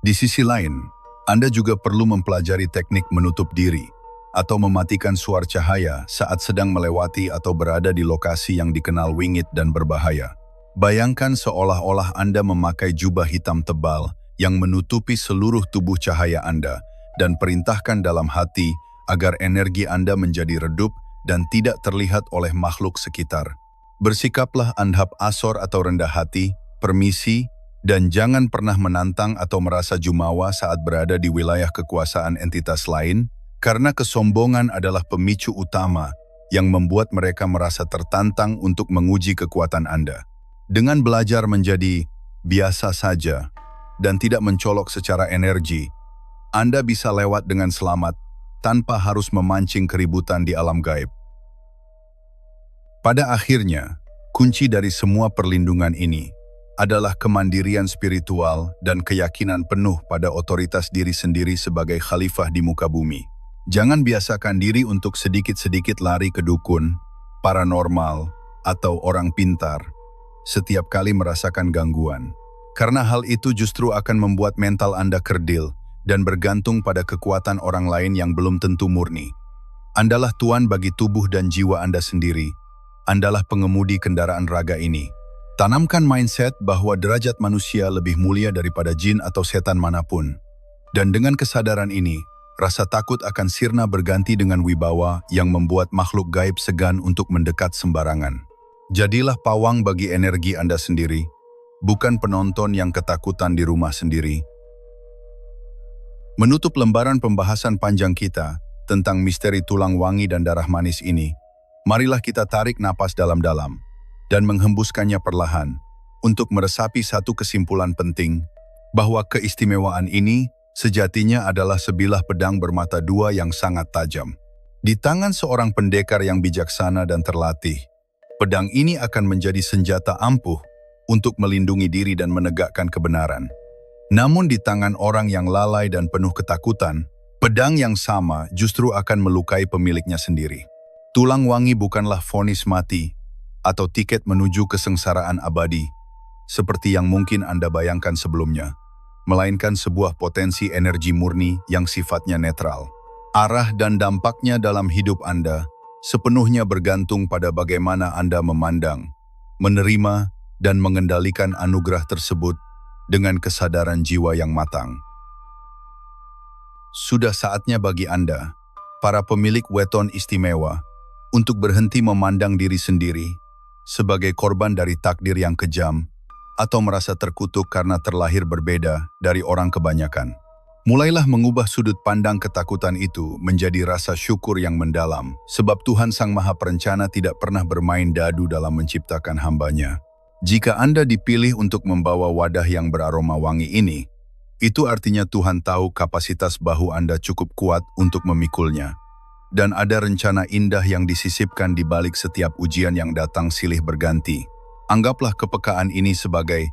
Di sisi lain, Anda juga perlu mempelajari teknik menutup diri atau mematikan suar cahaya saat sedang melewati atau berada di lokasi yang dikenal wingit dan berbahaya. Bayangkan seolah-olah Anda memakai jubah hitam tebal yang menutupi seluruh tubuh cahaya Anda dan perintahkan dalam hati agar energi Anda menjadi redup dan tidak terlihat oleh makhluk sekitar. Bersikaplah andhap asor atau rendah hati, permisi, dan jangan pernah menantang atau merasa jumawa saat berada di wilayah kekuasaan entitas lain, karena kesombongan adalah pemicu utama yang membuat mereka merasa tertantang untuk menguji kekuatan Anda. Dengan belajar menjadi biasa saja dan tidak mencolok secara energi, Anda bisa lewat dengan selamat tanpa harus memancing keributan di alam gaib. Pada akhirnya, kunci dari semua perlindungan ini adalah kemandirian spiritual dan keyakinan penuh pada otoritas diri sendiri sebagai khalifah di muka bumi. Jangan biasakan diri untuk sedikit-sedikit lari ke dukun, paranormal, atau orang pintar setiap kali merasakan gangguan. Karena hal itu justru akan membuat mental Anda kerdil dan bergantung pada kekuatan orang lain yang belum tentu murni. Andalah tuan bagi tubuh dan jiwa Anda sendiri. Andalah pengemudi kendaraan raga ini. Tanamkan mindset bahwa derajat manusia lebih mulia daripada jin atau setan manapun. Dan dengan kesadaran ini, rasa takut akan sirna berganti dengan wibawa yang membuat makhluk gaib segan untuk mendekat sembarangan. Jadilah pawang bagi energi Anda sendiri, bukan penonton yang ketakutan di rumah sendiri. Menutup lembaran pembahasan panjang kita tentang misteri tulang wangi dan darah manis ini, marilah kita tarik napas dalam-dalam dan menghembuskannya perlahan untuk meresapi satu kesimpulan penting, bahwa keistimewaan ini sejatinya adalah sebilah pedang bermata dua yang sangat tajam. Di tangan seorang pendekar yang bijaksana dan terlatih, pedang ini akan menjadi senjata ampuh untuk melindungi diri dan menegakkan kebenaran. Namun di tangan orang yang lalai dan penuh ketakutan, pedang yang sama justru akan melukai pemiliknya sendiri. Tulang wangi bukanlah vonis mati atau tiket menuju kesengsaraan abadi, seperti yang mungkin Anda bayangkan sebelumnya, melainkan sebuah potensi energi murni yang sifatnya netral. Arah dan dampaknya dalam hidup Anda sepenuhnya bergantung pada bagaimana Anda memandang, menerima, dan mengendalikan anugerah tersebut dengan kesadaran jiwa yang matang. Sudah saatnya bagi Anda, para pemilik weton istimewa, untuk berhenti memandang diri sendiri sebagai korban dari takdir yang kejam atau merasa terkutuk karena terlahir berbeda dari orang kebanyakan. Mulailah mengubah sudut pandang ketakutan itu menjadi rasa syukur yang mendalam, sebab Tuhan Sang Maha Perencana tidak pernah bermain dadu dalam menciptakan hambanya. Jika Anda dipilih untuk membawa wadah yang beraroma wangi ini, itu artinya Tuhan tahu kapasitas bahu Anda cukup kuat untuk memikulnya. Dan ada rencana indah yang disisipkan di balik setiap ujian yang datang silih berganti. Anggaplah kepekaan ini sebagai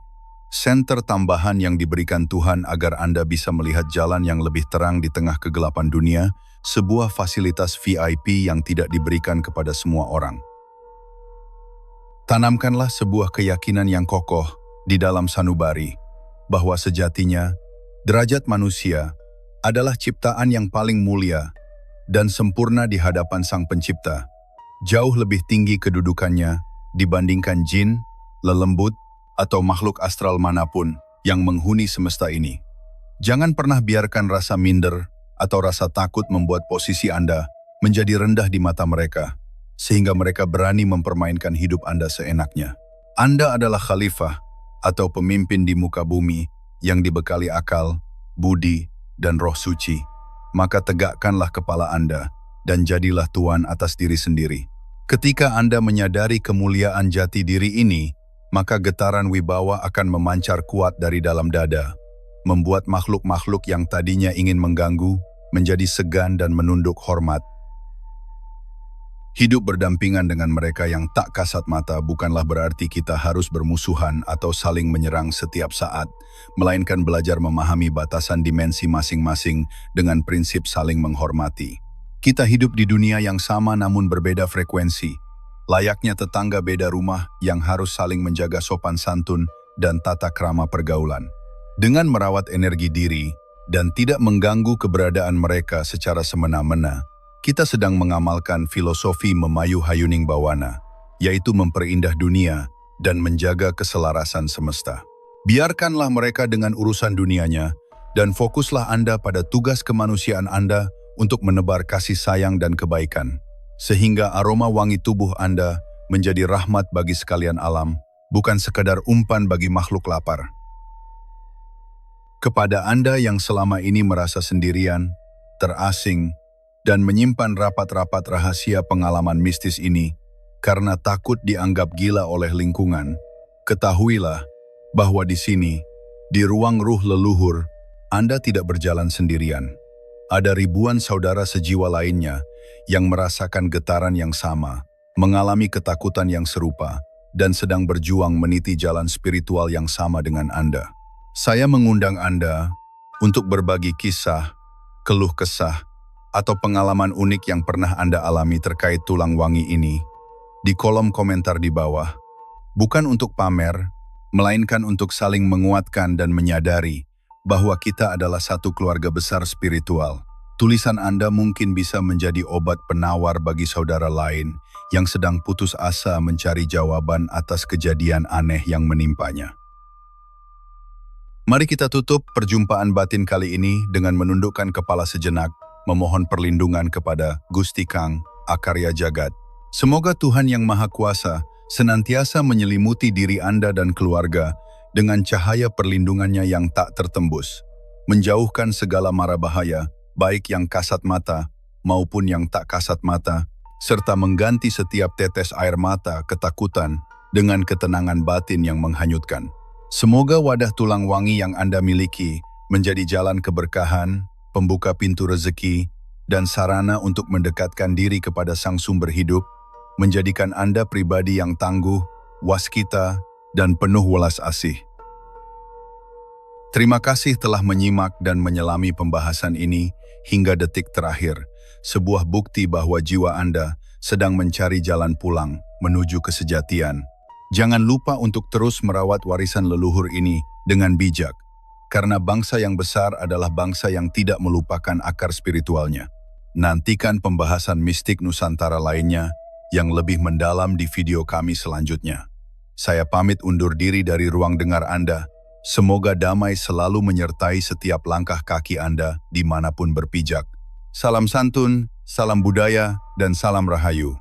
senter tambahan yang diberikan Tuhan agar Anda bisa melihat jalan yang lebih terang di tengah kegelapan dunia, sebuah fasilitas VIP yang tidak diberikan kepada semua orang. Tanamkanlah sebuah keyakinan yang kokoh di dalam sanubari, bahwa sejatinya derajat manusia adalah ciptaan yang paling mulia dan sempurna di hadapan Sang Pencipta, jauh lebih tinggi kedudukannya dibandingkan jin, lelembut, atau makhluk astral manapun yang menghuni semesta ini. Jangan pernah biarkan rasa minder atau rasa takut membuat posisi Anda menjadi rendah di mata mereka, sehingga mereka berani mempermainkan hidup Anda seenaknya. Anda adalah khalifah atau pemimpin di muka bumi yang dibekali akal budi, dan roh suci, maka tegakkanlah kepala Anda dan jadilah tuan atas diri sendiri. Ketika Anda menyadari kemuliaan jati diri ini, maka getaran wibawa akan memancar kuat dari dalam dada, membuat makhluk-makhluk yang tadinya ingin mengganggu menjadi segan dan menunduk hormat. Hidup berdampingan dengan mereka yang tak kasat mata bukanlah berarti kita harus bermusuhan atau saling menyerang setiap saat, melainkan belajar memahami batasan dimensi masing-masing dengan prinsip saling menghormati. Kita hidup di dunia yang sama namun berbeda frekuensi, layaknya tetangga beda rumah yang harus saling menjaga sopan santun dan tata krama pergaulan. Dengan merawat energi diri dan tidak mengganggu keberadaan mereka secara semena-mena, kita sedang mengamalkan filosofi Memayu Hayuning Bawana, yaitu memperindah dunia dan menjaga keselarasan semesta. Biarkanlah mereka dengan urusan dunianya, dan fokuslah Anda pada tugas kemanusiaan Anda untuk menebar kasih sayang dan kebaikan, sehingga aroma wangi tubuh Anda menjadi rahmat bagi sekalian alam, bukan sekadar umpan bagi makhluk lapar. Kepada Anda yang selama ini merasa sendirian, terasing, dan menyimpan rapat-rapat rahasia pengalaman mistis ini karena takut dianggap gila oleh lingkungan, ketahuilah bahwa di sini, di ruang ruh leluhur, Anda tidak berjalan sendirian. Ada ribuan saudara sejiwa lainnya yang merasakan getaran yang sama, mengalami ketakutan yang serupa, dan sedang berjuang meniti jalan spiritual yang sama dengan Anda. Saya mengundang Anda untuk berbagi kisah, keluh kesah, atau pengalaman unik yang pernah Anda alami terkait tulang wangi ini di kolom komentar di bawah. Bukan untuk pamer, melainkan untuk saling menguatkan dan menyadari bahwa kita adalah satu keluarga besar spiritual. Tulisan Anda mungkin bisa menjadi obat penawar bagi saudara lain yang sedang putus asa mencari jawaban atas kejadian aneh yang menimpanya. Mari kita tutup perjumpaan batin kali ini dengan menundukkan kepala sejenak, memohon perlindungan kepada Gusti Kang, Akarya Jagat. Semoga Tuhan Yang Maha Kuasa senantiasa menyelimuti diri Anda dan keluarga dengan cahaya perlindungannya yang tak tertembus, menjauhkan segala mara bahaya, baik yang kasat mata maupun yang tak kasat mata, serta mengganti setiap tetes air mata ketakutan dengan ketenangan batin yang menghanyutkan. Semoga wadah tulang wangi yang Anda miliki menjadi jalan keberkahan, pembuka pintu rezeki, dan sarana untuk mendekatkan diri kepada Sang Sumber Hidup, menjadikan Anda pribadi yang tangguh, waskita, dan penuh welas asih. Terima kasih telah menyimak dan menyelami pembahasan ini hingga detik terakhir, sebuah bukti bahwa jiwa Anda sedang mencari jalan pulang menuju kesejatian. Jangan lupa untuk terus merawat warisan leluhur ini dengan bijak, karena bangsa yang besar adalah bangsa yang tidak melupakan akar spiritualnya. Nantikan pembahasan mistik Nusantara lainnya yang lebih mendalam di video kami selanjutnya. Saya pamit undur diri dari ruang dengar Anda. Semoga damai selalu menyertai setiap langkah kaki Anda dimanapun berpijak. Salam santun, salam budaya, dan salam rahayu.